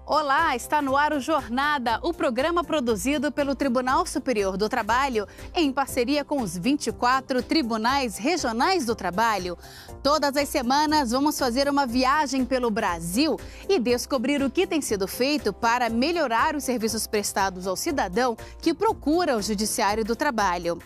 Olá, está no ar o Jornada, o programa produzido pelo Tribunal Superior do Trabalho em parceria com os 24 Tribunais Regionais do Trabalho. Todas as semanas vamos fazer uma viagem pelo Brasil e descobrir o que tem sido feito para melhorar os serviços prestados ao cidadão que procura o Judiciário do Trabalho.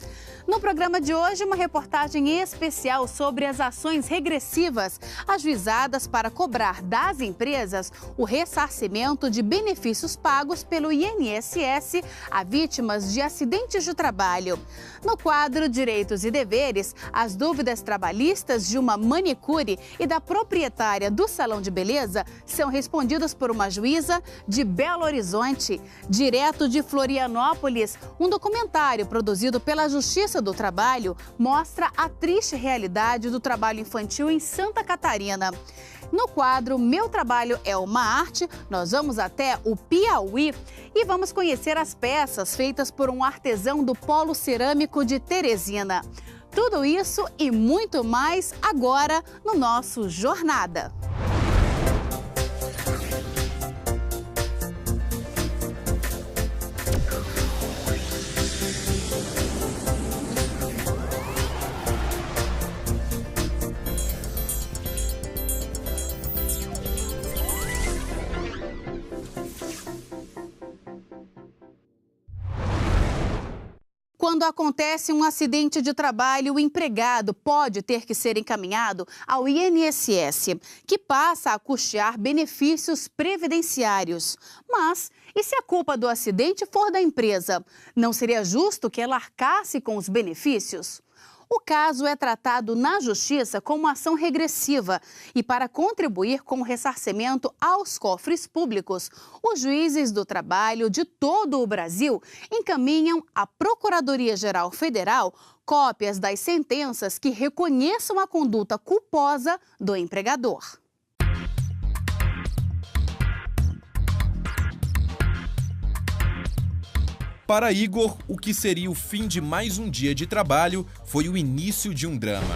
No programa de hoje, uma reportagem especial sobre as ações regressivas ajuizadas para cobrar das empresas o ressarcimento de benefícios pagos pelo INSS a vítimas de acidentes de trabalho. No quadro Direitos e Deveres, as dúvidas trabalhistas de uma manicure e da proprietária do salão de beleza são respondidas por uma juíza de Belo Horizonte. Direto de Florianópolis, um documentário produzido pela Justiça do Trabalho mostra a triste realidade do trabalho infantil em Santa Catarina. No quadro Meu Trabalho é uma Arte, nós vamos até o Piauí e vamos conhecer as peças feitas por um artesão do Polo Cerâmico de Teresina. Tudo isso e muito mais agora no nosso Jornada. Quando acontece um acidente de trabalho, o empregado pode ter que ser encaminhado ao INSS, que passa a custear benefícios previdenciários. Mas, e se a culpa do acidente for da empresa? Não seria justo que ela arcasse com os benefícios? O caso é tratado na Justiça como ação regressiva e para contribuir com o ressarcimento aos cofres públicos, os juízes do trabalho de todo o Brasil encaminham à Procuradoria-Geral Federal cópias das sentenças que reconheçam a conduta culposa do empregador. Para Igor, o que seria o fim de mais um dia de trabalho foi o início de um drama.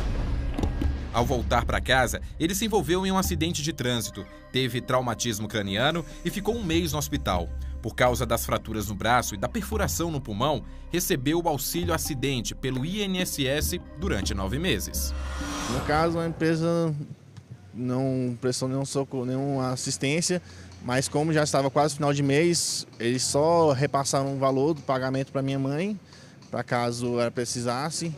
Ao voltar para casa, ele se envolveu em um acidente de trânsito, teve traumatismo craniano e ficou um mês no hospital. Por causa das fraturas no braço e da perfuração no pulmão, recebeu o auxílio acidente pelo INSS durante 9 meses. No caso, a empresa não prestou nenhum socorro, nenhuma assistência. Mas como já estava quase final de mês, eles só repassaram um valor do pagamento para minha mãe, para caso ela precisasse.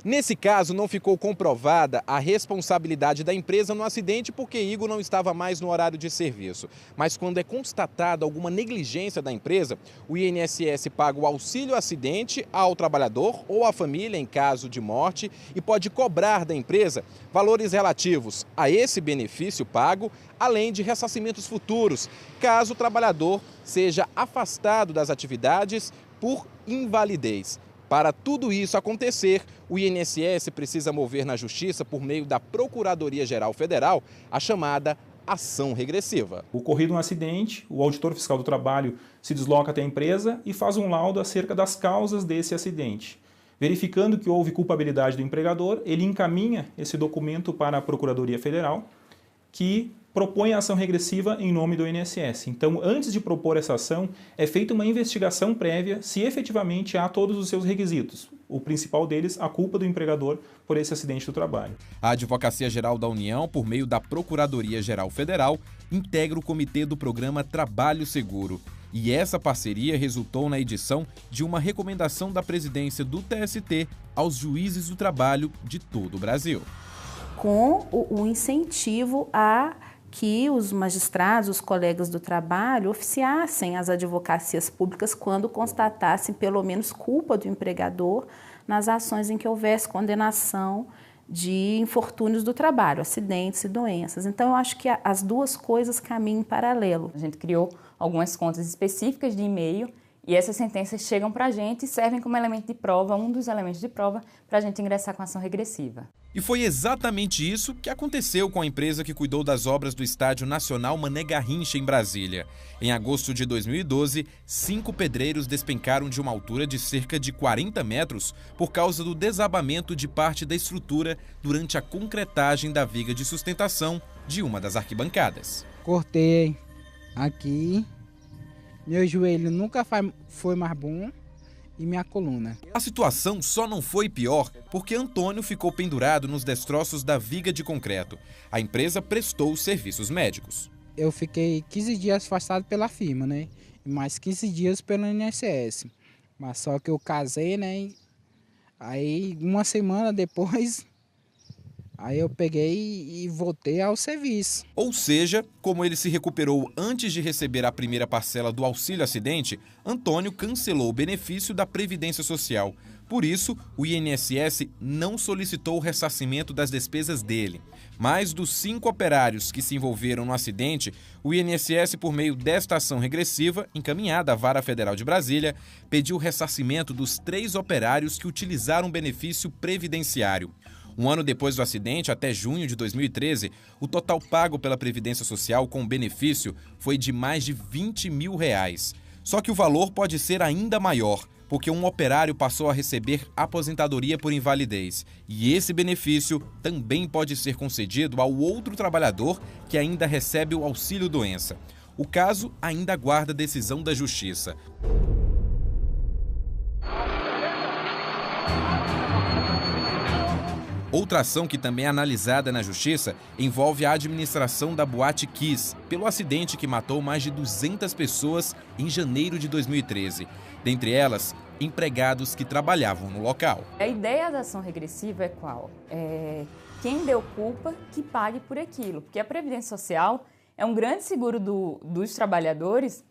Nesse caso, não ficou comprovada a responsabilidade da empresa no acidente porque Igor não estava mais no horário de serviço. Mas quando é constatada alguma negligência da empresa, o INSS paga o auxílio acidente ao trabalhador ou à família em caso de morte e pode cobrar da empresa valores relativos a esse benefício pago, além de ressarcimentos futuros, caso o trabalhador seja afastado das atividades por invalidez. Para tudo isso acontecer, o INSS precisa mover na Justiça, por meio da Procuradoria-Geral Federal, a chamada ação regressiva. Ocorrido um acidente, o auditor fiscal do trabalho se desloca até a empresa e faz um laudo acerca das causas desse acidente. Verificando que houve culpabilidade do empregador, ele encaminha esse documento para a Procuradoria Federal, que propõe a ação regressiva em nome do INSS. Então, antes de propor essa ação, é feita uma investigação prévia se efetivamente há todos os seus requisitos. O principal deles, a culpa do empregador por esse acidente do trabalho. A Advocacia Geral da União, por meio da Procuradoria-Geral Federal, integra o comitê do programa Trabalho Seguro. E essa parceria resultou na edição de uma recomendação da presidência do TST aos juízes do trabalho de todo o Brasil. Com o incentivo a que os magistrados, os colegas do trabalho, oficiassem as advocacias públicas quando constatassem pelo menos culpa do empregador nas ações em que houvesse condenação de infortúnios do trabalho, acidentes e doenças. Então, eu acho que as duas coisas caminham em paralelo. A gente criou algumas contas específicas de e-mail e essas sentenças chegam para a gente e servem como elemento de prova, um dos elementos de prova, para a gente ingressar com ação regressiva. E foi exatamente isso que aconteceu com a empresa que cuidou das obras do Estádio Nacional Mané Garrincha, em Brasília. Em agosto de 2012, 5 pedreiros despencaram de uma altura de cerca de 40 metros por causa do desabamento de parte da estrutura durante a concretagem da viga de sustentação de uma das arquibancadas. Cortei aqui Meu joelho nunca foi mais bom e minha coluna. A situação só não foi pior porque Antônio ficou pendurado nos destroços da viga de concreto. A empresa prestou os serviços médicos. Eu fiquei 15 dias afastado pela firma, né? E mais 15 dias pelo INSS. Mas só que eu casei, né? Aí uma semana depois, aí eu peguei e voltei ao serviço. Ou seja, como ele se recuperou antes de receber a primeira parcela do auxílio acidente, Antônio cancelou o benefício da Previdência Social. Por isso, o INSS não solicitou o ressarcimento das despesas dele. Mais dos 5 operários que se envolveram no acidente, o INSS, por meio desta ação regressiva, encaminhada à Vara Federal de Brasília, pediu o ressarcimento dos 3 operários que utilizaram o benefício previdenciário. Um ano depois do acidente, até junho de 2013, o total pago pela Previdência Social com o benefício foi de mais de R$20 mil. Só que o valor pode ser ainda maior, porque um operário passou a receber aposentadoria por invalidez. E esse benefício também pode ser concedido ao outro trabalhador que ainda recebe o auxílio-doença. O caso ainda aguarda decisão da Justiça. Outra ação que também é analisada na Justiça envolve a administração da Boate Kiss, pelo acidente que matou mais de 200 pessoas em janeiro de 2013. Dentre elas, empregados que trabalhavam no local. A ideia da ação regressiva é qual? Quem deu culpa que pague por aquilo, porque a Previdência Social é um grande seguro dos trabalhadores,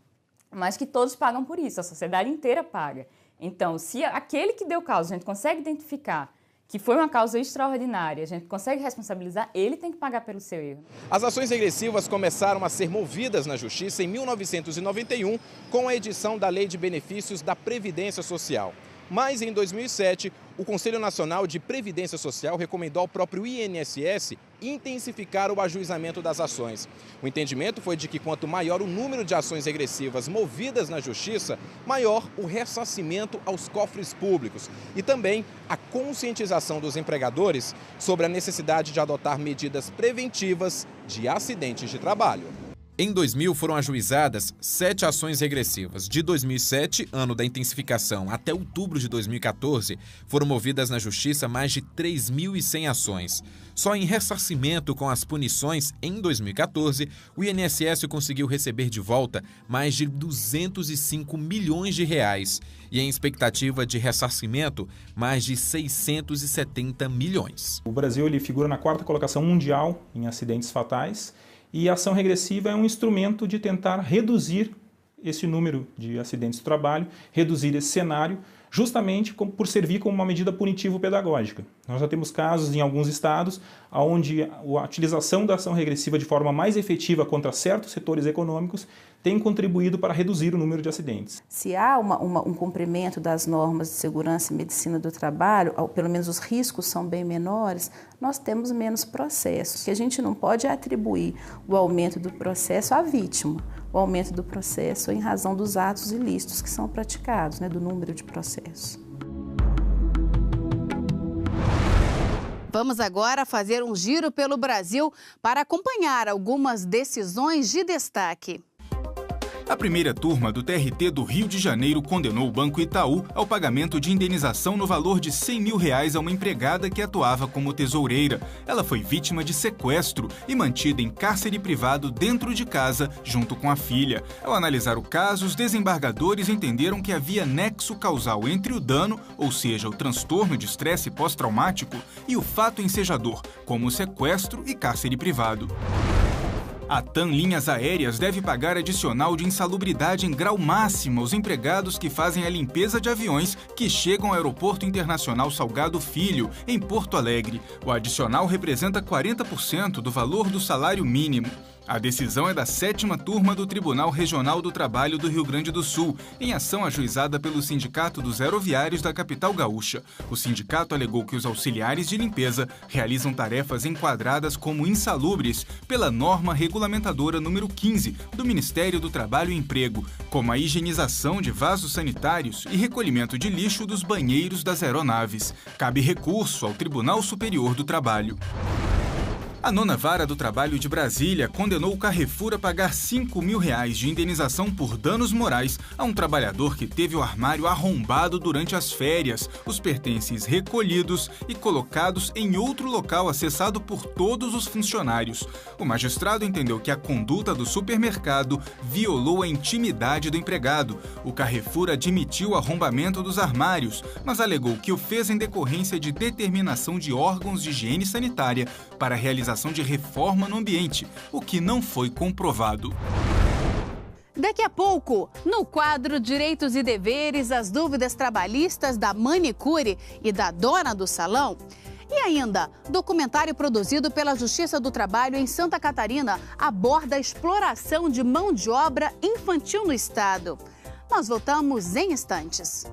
mas que todos pagam por isso, a sociedade inteira paga. Então, se aquele que deu causa, a gente consegue identificar que foi uma causa extraordinária, a gente consegue responsabilizar, ele tem que pagar pelo seu erro. As ações regressivas começaram a ser movidas na Justiça em 1991 com a edição da Lei de Benefícios da Previdência Social. Mas, em 2007, o Conselho Nacional de Previdência Social recomendou ao próprio INSS intensificar o ajuizamento das ações. O entendimento foi de que quanto maior o número de ações regressivas movidas na Justiça, maior o ressarcimento aos cofres públicos e também a conscientização dos empregadores sobre a necessidade de adotar medidas preventivas de acidentes de trabalho. Em 2000 foram ajuizadas 7 ações regressivas. De 2007, ano da intensificação, até outubro de 2014, foram movidas na Justiça mais de 3.100 ações. Só em ressarcimento com as punições, em 2014, o INSS conseguiu receber de volta mais de R$205 milhões. E em expectativa de ressarcimento, mais de 670 milhões. O Brasil ele figura na 4ª colocação mundial em acidentes fatais. E a ação regressiva é um instrumento de tentar reduzir esse número de acidentes de trabalho, reduzir esse cenário, justamente por servir como uma medida punitivo-pedagógica. Nós já temos casos em alguns estados onde a utilização da ação regressiva de forma mais efetiva contra certos setores econômicos tem contribuído para reduzir o número de acidentes. Se há um cumprimento das normas de segurança e medicina do trabalho, ou pelo menos os riscos são bem menores, nós temos menos processos. O que a gente não pode é atribuir o aumento do processo à vítima, o aumento do processo em razão dos atos ilícitos que são praticados, do número de processos. Vamos agora fazer um giro pelo Brasil para acompanhar algumas decisões de destaque. A primeira turma do TRT do Rio de Janeiro condenou o Banco Itaú ao pagamento de indenização no valor de R$100 mil a uma empregada que atuava como tesoureira. Ela foi vítima de sequestro e mantida em cárcere privado dentro de casa, junto com a filha. Ao analisar o caso, os desembargadores entenderam que havia nexo causal entre o dano, ou seja, o transtorno de estresse pós-traumático, e o fato ensejador, como o sequestro e cárcere privado. A TAM Linhas Aéreas deve pagar adicional de insalubridade em grau máximo aos empregados que fazem a limpeza de aviões que chegam ao Aeroporto Internacional Salgado Filho, em Porto Alegre. O adicional representa 40% do valor do salário mínimo. A decisão é da 7ª turma do Tribunal Regional do Trabalho do Rio Grande do Sul, em ação ajuizada pelo Sindicato dos Aeroviários da capital gaúcha. O sindicato alegou que os auxiliares de limpeza realizam tarefas enquadradas como insalubres pela norma regulamentadora número 15 do Ministério do Trabalho e Emprego, como a higienização de vasos sanitários e recolhimento de lixo dos banheiros das aeronaves. Cabe recurso ao Tribunal Superior do Trabalho. A 9ª Vara do Trabalho de Brasília condenou o Carrefour a pagar R$5 mil de indenização por danos morais a um trabalhador que teve o armário arrombado durante as férias, os pertences recolhidos e colocados em outro local acessado por todos os funcionários. O magistrado entendeu que a conduta do supermercado violou a intimidade do empregado. O Carrefour admitiu o arrombamento dos armários, mas alegou que o fez em decorrência de determinação de órgãos de higiene sanitária para a realização de reforma no ambiente, o que não foi comprovado. Daqui a pouco, no quadro Direitos e Deveres, as dúvidas trabalhistas da manicure e da dona do salão. E ainda, documentário produzido pela Justiça do Trabalho em Santa Catarina aborda a exploração de mão de obra infantil no estado. Nós voltamos em instantes.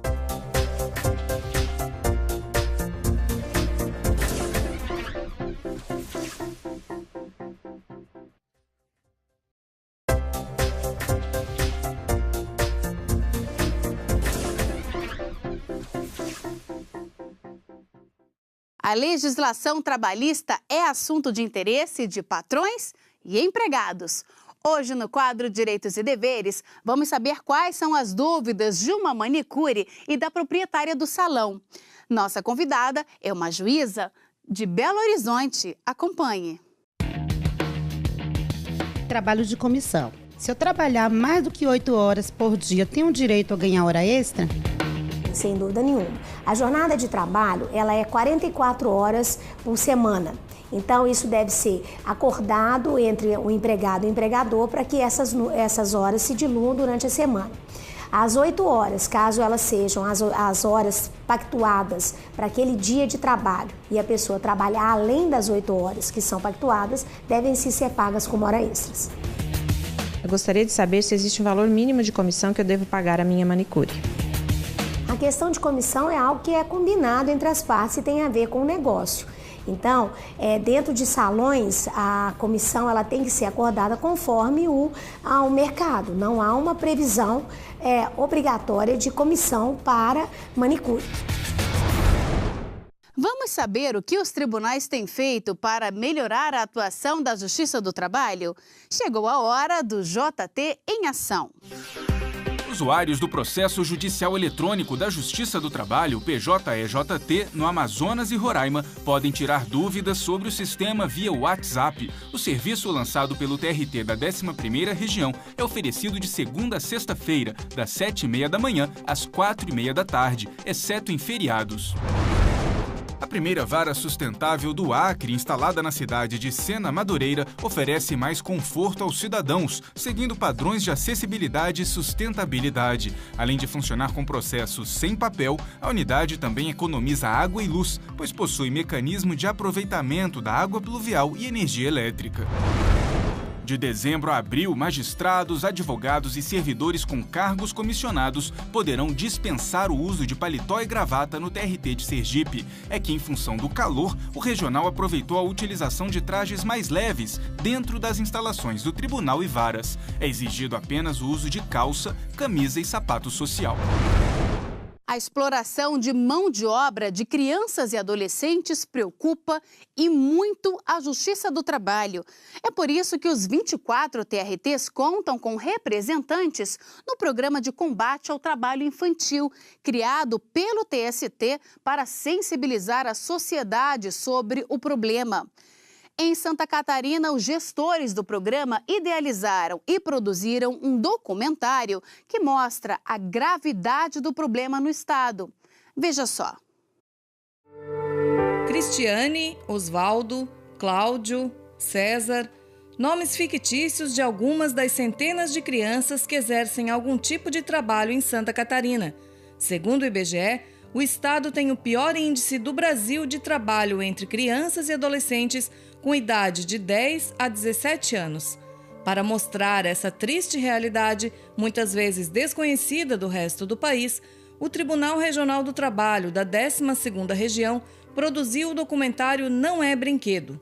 A legislação trabalhista é assunto de interesse de patrões e empregados. Hoje, no quadro Direitos e Deveres, vamos saber quais são as dúvidas de uma manicure e da proprietária do salão. Nossa convidada é uma juíza de Belo Horizonte. Acompanhe. Trabalho de comissão. Se eu trabalhar mais do que 8 horas por dia, tenho direito a ganhar hora extra? Sem dúvida nenhuma. A jornada de trabalho, ela é 44 horas por semana. Então, isso deve ser acordado entre o empregado e o empregador para que essas horas se diluam durante a semana. As 8 horas, caso elas sejam as horas pactuadas para aquele dia de trabalho e a pessoa trabalhar além das 8 horas que são pactuadas, devem ser pagas como hora extras. Eu gostaria de saber se existe um valor mínimo de comissão que eu devo pagar à minha manicure. A questão de comissão é algo que é combinado entre as partes e tem a ver com o negócio. Então, dentro de salões, a comissão ela tem que ser acordada conforme ao mercado. Não há uma previsão obrigatória de comissão para manicure. Vamos saber o que os tribunais têm feito para melhorar a atuação da Justiça do Trabalho? Chegou a hora do JT em ação. Usuários do processo judicial eletrônico da Justiça do Trabalho, PJEJT, no Amazonas e Roraima, podem tirar dúvidas sobre o sistema via WhatsApp. O serviço lançado pelo TRT da 11ª Região é oferecido de segunda a sexta-feira, das 7h30 da manhã às 4h30 da tarde, exceto em feriados. A primeira vara sustentável do Acre, instalada na cidade de Sena Madureira, oferece mais conforto aos cidadãos, seguindo padrões de acessibilidade e sustentabilidade. Além de funcionar com processos sem papel, a unidade também economiza água e luz, pois possui mecanismo de aproveitamento da água pluvial e energia elétrica. De dezembro a abril, magistrados, advogados e servidores com cargos comissionados poderão dispensar o uso de paletó e gravata no TRT de Sergipe. É que, em função do calor, o regional aproveitou a utilização de trajes mais leves dentro das instalações do tribunal e varas. É exigido apenas o uso de calça, camisa e sapato social. A exploração de mão de obra de crianças e adolescentes preocupa e muito a Justiça do Trabalho. É por isso que os 24 TRTs contam com representantes no Programa de Combate ao Trabalho Infantil, criado pelo TST para sensibilizar a sociedade sobre o problema. Em Santa Catarina, os gestores do programa idealizaram e produziram um documentário que mostra a gravidade do problema no estado. Veja só. Cristiane, Osvaldo, Cláudio, César, nomes fictícios de algumas das centenas de crianças que exercem algum tipo de trabalho em Santa Catarina. Segundo o IBGE, o estado tem o pior índice do Brasil de trabalho entre crianças e adolescentes com idade de 10 a 17 anos. Para mostrar essa triste realidade, muitas vezes desconhecida do resto do país, o Tribunal Regional do Trabalho da 12ª Região produziu o documentário Não é Brinquedo.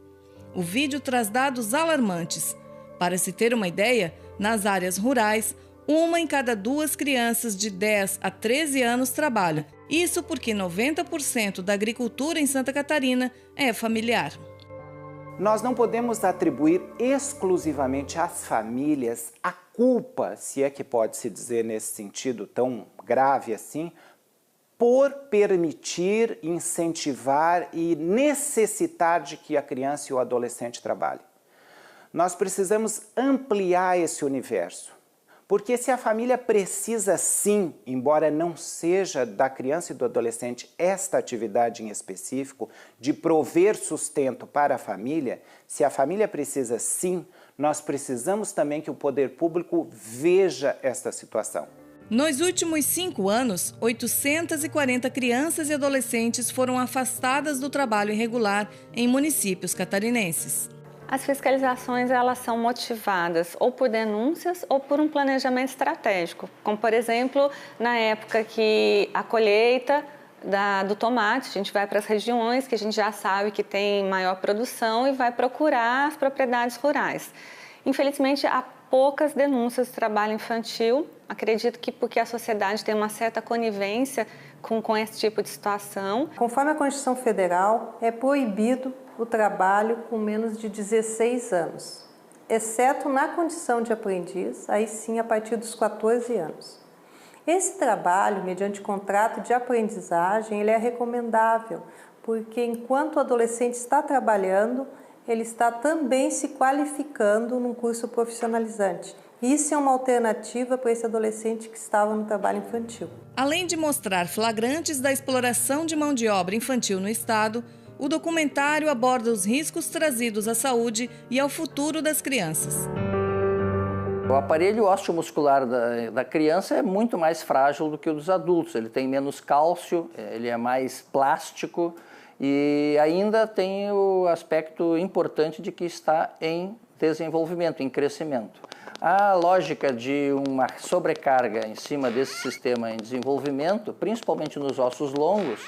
O vídeo traz dados alarmantes. Para se ter uma ideia, nas áreas rurais, 1 em cada 2 crianças de 10 a 13 anos trabalha. Isso porque 90% da agricultura em Santa Catarina é familiar. Nós não podemos atribuir exclusivamente às famílias a culpa, se é que pode se dizer nesse sentido tão grave assim, por permitir, incentivar e necessitar de que a criança e o adolescente trabalhem. Nós precisamos ampliar esse universo, porque se a família precisa sim, embora não seja da criança e do adolescente esta atividade em específico, de prover sustento para a família, se a família precisa sim, nós precisamos também que o poder público veja esta situação. Nos últimos 5 anos, 840 crianças e adolescentes foram afastadas do trabalho irregular em municípios catarinenses. As fiscalizações elas são motivadas ou por denúncias ou por um planejamento estratégico, como por exemplo, na época que a colheita do tomate, a gente vai para as regiões que a gente já sabe que tem maior produção e vai procurar as propriedades rurais. Infelizmente, há poucas denúncias de trabalho infantil, acredito que porque a sociedade tem uma certa conivência com esse tipo de situação. Conforme a Constituição Federal, é proibido o trabalho com menos de 16 anos, exceto na condição de aprendiz, aí sim a partir dos 14 anos. Esse trabalho, mediante contrato de aprendizagem, ele é recomendável, porque enquanto o adolescente está trabalhando, ele está também se qualificando num curso profissionalizante. Isso é uma alternativa para esse adolescente que estava no trabalho infantil. Além de mostrar flagrantes da exploração de mão de obra infantil no Estado, o documentário aborda os riscos trazidos à saúde e ao futuro das crianças. O aparelho osteomuscular da criança é muito mais frágil do que o dos adultos. Ele tem menos cálcio, ele é mais plástico e ainda tem o aspecto importante de que está em desenvolvimento, em crescimento. A lógica de uma sobrecarga em cima desse sistema em desenvolvimento, principalmente nos ossos longos,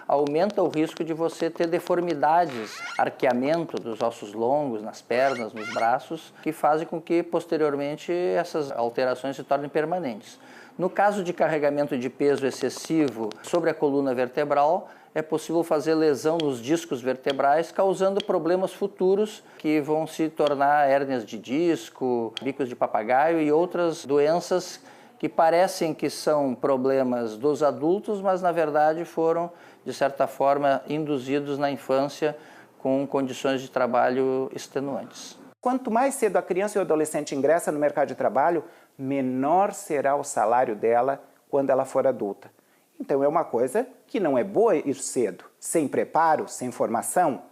aumenta o risco de você ter deformidades, arqueamento dos ossos longos, nas pernas, nos braços, que fazem com que, posteriormente, essas alterações se tornem permanentes. No caso de carregamento de peso excessivo sobre a coluna vertebral, é possível fazer lesão nos discos vertebrais, causando problemas futuros que vão se tornar hérnias de disco, bicos de papagaio e outras doenças que parecem que são problemas dos adultos, mas na verdade foram, de certa forma, induzidos na infância com condições de trabalho extenuantes. Quanto mais cedo a criança e o adolescente ingressa no mercado de trabalho, menor será o salário dela quando ela for adulta. Então é uma coisa que não é boa ir cedo, sem preparo, sem formação.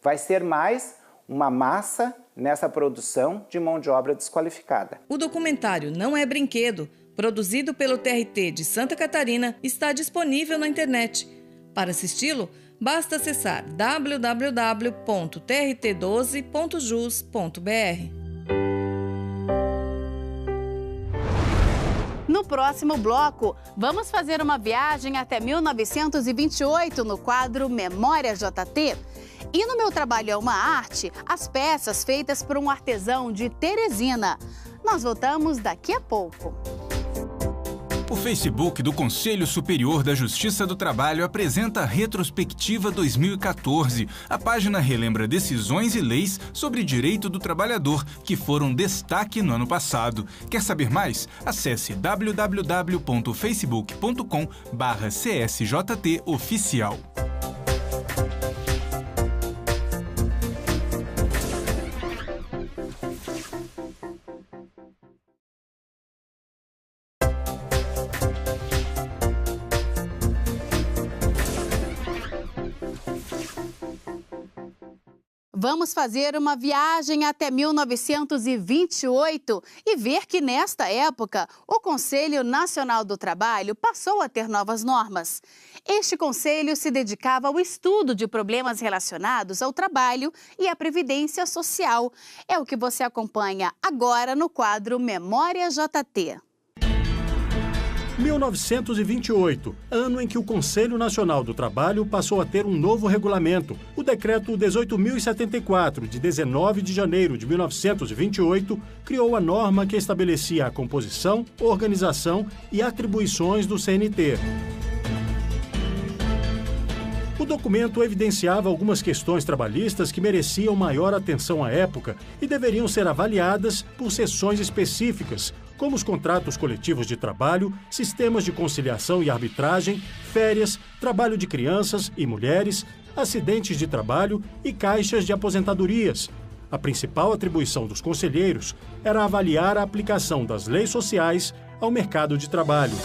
Vai ser mais uma massa nessa produção de mão de obra desqualificada. O documentário Não é Brinquedo, produzido pelo TRT de Santa Catarina, está disponível na internet. Para assisti-lo, basta acessar www.trt12.jus.br. No próximo bloco, vamos fazer uma viagem até 1928 no quadro Memória JT. E no Meu Trabalho é uma Arte, as peças feitas por um artesão de Teresina. Nós voltamos daqui a pouco. O Facebook do Conselho Superior da Justiça do Trabalho apresenta a Retrospectiva 2014. A página relembra decisões e leis sobre direito do trabalhador que foram destaque no ano passado. Quer saber mais? Acesse www.facebook.com/csjtoficial. Vamos fazer uma viagem até 1928 e ver que, nesta época, o Conselho Nacional do Trabalho passou a ter novas normas. Este conselho se dedicava ao estudo de problemas relacionados ao trabalho e à previdência social. É o que você acompanha agora no quadro Memória JT. 1928, ano em que o Conselho Nacional do Trabalho passou a ter um novo regulamento. O Decreto 18.074, de 19 de janeiro de 1928, criou a norma que estabelecia a composição, organização e atribuições do CNT. O documento evidenciava algumas questões trabalhistas que mereciam maior atenção à época e deveriam ser avaliadas por seções específicas, como os contratos coletivos de trabalho, sistemas de conciliação e arbitragem, férias, trabalho de crianças e mulheres, acidentes de trabalho e caixas de aposentadorias. A principal atribuição dos conselheiros era avaliar a aplicação das leis sociais ao mercado de trabalho.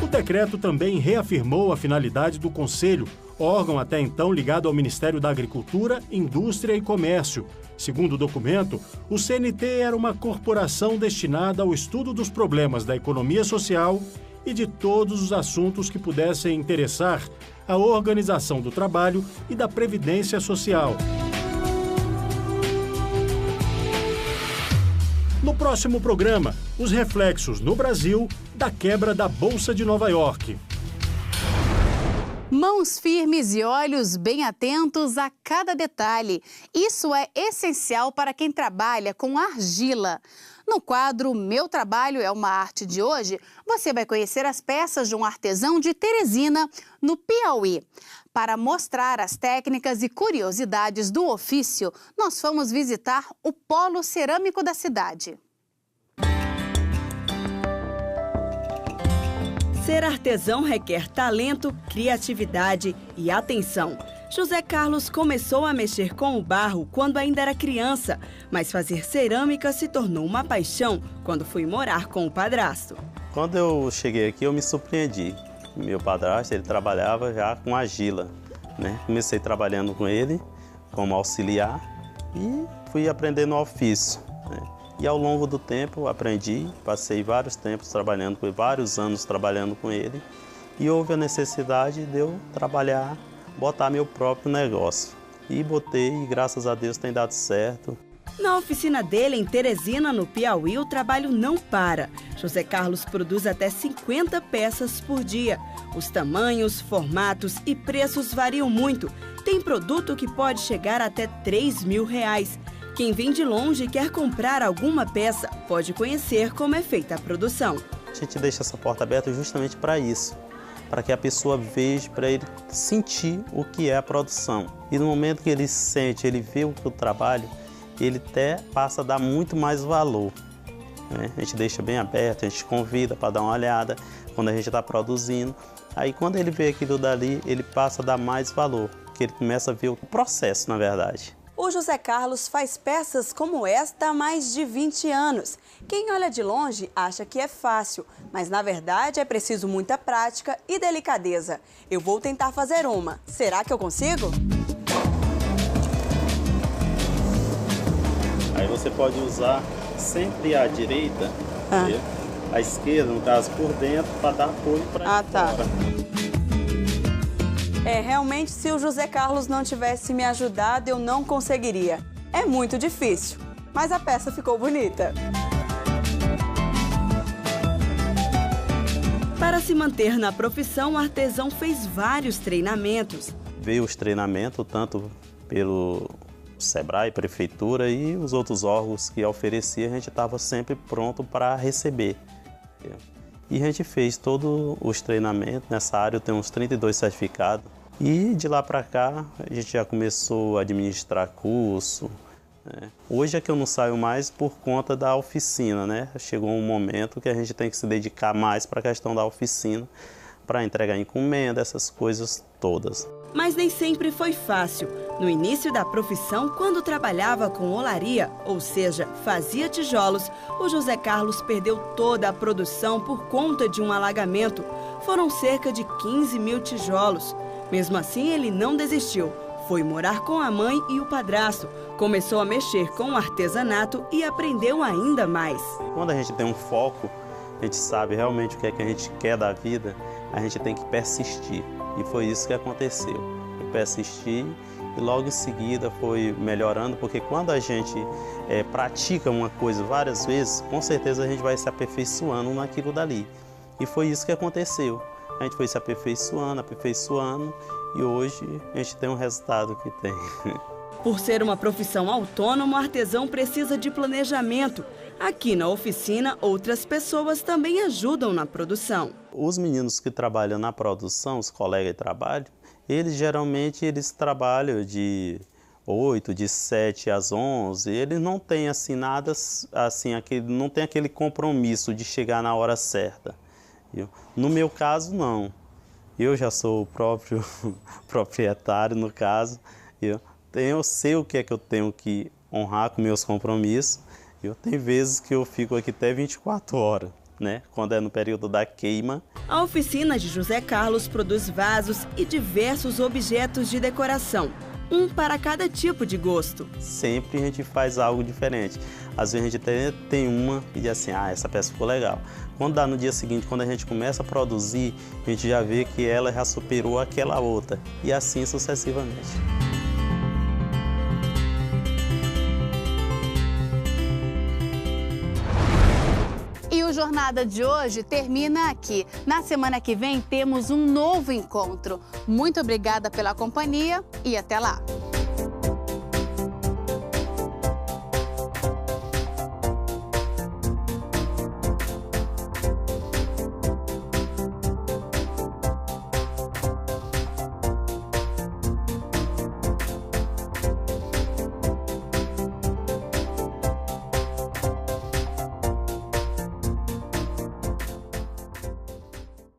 O decreto também reafirmou a finalidade do Conselho, órgão até então ligado ao Ministério da Agricultura, Indústria e Comércio. Segundo o documento, o CNT era uma corporação destinada ao estudo dos problemas da economia social e de todos os assuntos que pudessem interessar a organização do trabalho e da previdência social. No próximo programa, os reflexos no Brasil da quebra da Bolsa de Nova York. Mãos firmes e olhos bem atentos a cada detalhe. Isso é essencial para quem trabalha com argila. No quadro Meu Trabalho é uma Arte de hoje, você vai conhecer as peças de um artesão de Teresina, no Piauí. Para mostrar as técnicas e curiosidades do ofício, nós fomos visitar o Polo Cerâmico da cidade. Ser artesão requer talento, criatividade e atenção. José Carlos começou a mexer com o barro quando ainda era criança, mas fazer cerâmica se tornou uma paixão quando foi morar com o padrasto. Quando eu cheguei aqui, eu me surpreendi. Meu padrasto, ele trabalhava já com argila, né? Comecei trabalhando com ele como auxiliar e fui aprendendo o ofício, né? E ao longo do tempo aprendi, passei vários tempos trabalhando com ele, vários anos trabalhando com ele, e houve a necessidade de eu trabalhar, botar meu próprio negócio. E botei, e graças a Deus tem dado certo. Na oficina dele, em Teresina, no Piauí, o trabalho não para. José Carlos produz até 50 peças por dia. Os tamanhos, formatos e preços variam muito. Tem produto que pode chegar até R$3.000. Quem vem de longe e quer comprar alguma peça pode conhecer como é feita a produção. A gente deixa essa porta aberta justamente para isso, para que a pessoa veja, para ele sentir o que é a produção. E no momento que ele sente, ele vê o trabalho, ele até passa a dar muito mais valor, né? A gente deixa bem aberto, a gente convida para dar uma olhada quando a gente está produzindo. Aí quando ele vê aquilo dali, ele passa a dar mais valor, porque ele começa a ver o processo, na verdade. O José Carlos faz peças como esta há mais de 20 anos. Quem olha de longe acha que é fácil, mas na verdade é preciso muita prática e delicadeza. Eu vou tentar fazer uma. Será que eu consigo? Aí você pode usar sempre a direita, a esquerda, no caso, por dentro, para dar apoio para fora. Realmente, se o José Carlos não tivesse me ajudado, eu não conseguiria. É muito difícil, mas a peça ficou bonita. Para se manter na profissão, o artesão fez vários treinamentos. Veio os treinamentos, tanto pelo Sebrae, Prefeitura e os outros órgãos que oferecia, a gente estava sempre pronto para receber. E a gente fez todos os treinamentos, nessa área eu tenho uns 32 certificados. E de lá para cá a gente já começou a administrar curso. Hoje é que eu não saio mais por conta da oficina, né? Chegou um momento que a gente tem que se dedicar mais para a questão da oficina, para entregar encomenda, essas coisas todas. Mas nem sempre foi fácil. No início da profissão, quando trabalhava com olaria, ou seja, fazia tijolos, o José Carlos perdeu toda a produção por conta de um alagamento. Foram cerca de 15.000 tijolos. Mesmo assim, ele não desistiu. Foi morar com a mãe e o padrasto. Começou a mexer com o artesanato e aprendeu ainda mais. Quando a gente tem um foco, a gente sabe realmente o que é que a gente quer da vida, a gente tem que persistir. E foi isso que aconteceu. Eu persisti e logo em seguida foi melhorando, porque quando a gente pratica uma coisa várias vezes, com certeza a gente vai se aperfeiçoando naquilo dali. E foi isso que aconteceu. A gente foi se aperfeiçoando e hoje a gente tem um resultado que tem. Por ser uma profissão autônoma, o artesão precisa de planejamento. Aqui na oficina, outras pessoas também ajudam na produção. Os meninos que trabalham na produção, os colegas de trabalho, eles geralmente trabalham de 8, de 7 às 11, eles não têm assim nada, assim, não tem aquele compromisso de chegar na hora certa. No meu caso, não. Eu já sou o próprio proprietário, no caso. Eu sei o que é que eu tenho que honrar com meus compromissos. Tem vezes que eu fico aqui até 24 horas, né? Quando é no período da queima. A oficina de José Carlos produz vasos e diversos objetos de decoração. Um para cada tipo de gosto. Sempre a gente faz algo diferente. Às vezes a gente até tem uma e diz assim, essa peça ficou legal. Quando dá no dia seguinte, quando a gente começa a produzir, a gente já vê que ela já superou aquela outra. E assim sucessivamente. E o Jornada de hoje termina aqui. Na semana que vem temos um novo encontro. Muito obrigada pela companhia e até lá!